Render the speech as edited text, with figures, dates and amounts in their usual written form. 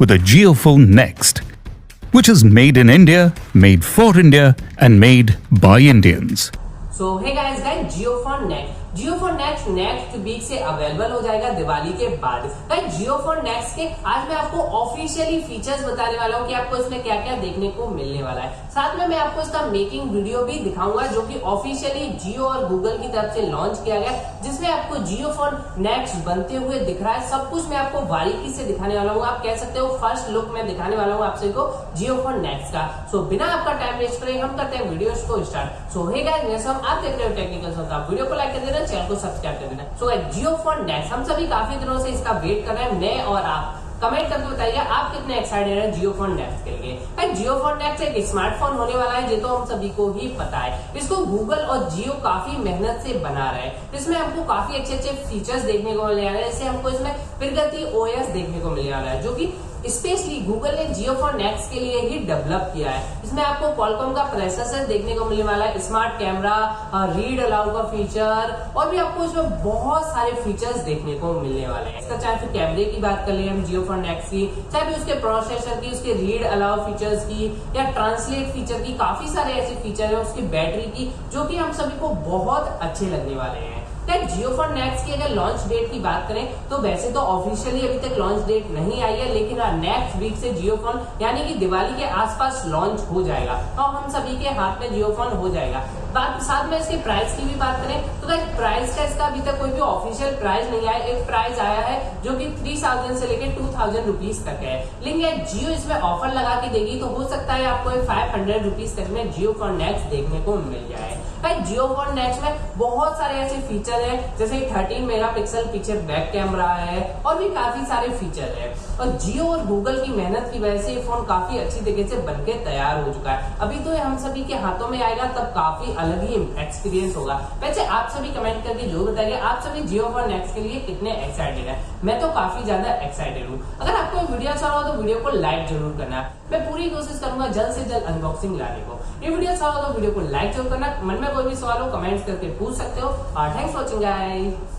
with a Jio phone next, which is made in India, made for India, and made by Indians. So hey guys, Jio Phone Next. Jio Phone Next next week से available हो जाएगा दिवाली के बाद। Guys Jio Phone Next के आज मैं आपको officially features बताने वाला हूँ कि आपको इसमें क्या क्या देखने को मिलने वाला है। साथ में मैं आपको इसका मेकिंग वीडियो भी दिखाऊंगा जो कि ऑफिशियली जियो और गूगल की तरफ से लॉन्च किया गया, जिसमें आपको Jio Phone Next बनते हुए दिख रहा है। सब कुछ मैं आपको बारीकी से दिखाने वाला हूँ। आप कह सकते हो फर्स्ट लुक में दिखाने वाला हूँ आप सभी को Jio Phone Next का। सो बिना आपका टाइम वेस्ट करे हम करते हैं वीडियो को स्टार्ट। सो हे गाइस, जैसे हम आप देख रहे हो टेक्निकल सो आप वीडियो को लाइक कर देना, चैनल को सब्सक्राइब कर देना। सो Jio Phone Next हम सभी काफी दिनों से इसका वेट कर रहे हैं, मैं और आप। कमेंट करके बताइए आप कितने एक्साइटेड हैं Jio Phone Next के लिए। Jio Phone Next एक स्मार्टफोन होने वाला है, ये तो हम सभी को ही पता है। इसको गूगल और जियो काफी मेहनत से बना रहे हैं। इसमें हमको काफी अच्छे अच्छे फीचर्स देखने को मिलने वाले हैं। जैसे हमको इसमें प्रगति OS देखने को मिलने वाला है, जो कि स्पेशली गूगल ने Jio Phone Next के लिए ही डेवलप किया है। इसमें आपको क्वालकॉम का प्रोसेसर देखने को मिलने वाला है, स्मार्ट कैमरा, रीड अलाउ का फीचर, और भी आपको इसमें बहुत सारे फीचर्स देखने को मिलने वाले हैं। इसका चाहे फिर कैमरे की बात कर ले हम Jio Phone Next की, चाहे भी उसके प्रोसेसर की, उसके रीड अलाउ फीचर्स की, या ट्रांसलेट फीचर की, काफी सारे ऐसे फीचर है उसकी बैटरी की, जो कि हम सभी को बहुत अच्छे लगने वाले हैं। Jio Phone Next की अगर लॉन्च डेट की बात करें तो वैसे तो ऑफिशियली अभी तक लॉन्च डेट नहीं आई है, लेकिन नेक्स्ट वीक से Jio Phone यानी कि दिवाली के आसपास लॉन्च हो जाएगा और हम सभी के हाथ में Jio Phone हो जाएगा। साथ में इसके प्राइस की भी बात करें तो प्राइस का इसका अभी तक कोई भी ऑफिशियल प्राइस नहीं आया। एक प्राइस आया है जो कि 3000 से लेकर 2000 रुपीज तक है, लेकिन जियो इसमें ऑफर लगा के देगी तो हो सकता है आपको 500 रुपीज तक में Jio Phone Next देखने को मिल जाए। Jio Phone Next में बहुत सारे ऐसे फीचर है, जैसे 13 मेगापिक्सल पीछे बैक कैमरा है और भी काफी सारे फीचर है। और जियो और गूगल की मेहनत की वजह से ये फोन काफी अच्छी तरीके से बनके तैयार हो चुका है। अभी तो ये हम सभी के हाथों में आएगा तब काफी अलग ही एक्सपीरियंस होगा। वैसे आप सभी कमेंट करके जरूर बताइए आप सभी Jio Phone Next के लिए कितने एक्साइटेड है। मैं तो काफी ज्यादा एक्साइटेड हूँ। अगर आपको वीडियो अच्छा लगा तो वीडियो को लाइक जरूर करना। मैं पूरी कोशिश करूंगा जल्द से जल्द अनबॉक्सिंग लाने को। ये वीडियो अच्छा लगा तो वीडियो को लाइक जरूर करना। मन में कोई भी सवाल हो कमेंट्स करके पूछ सकते हो। और थैंक्स फॉर वॉचिंग गाइस।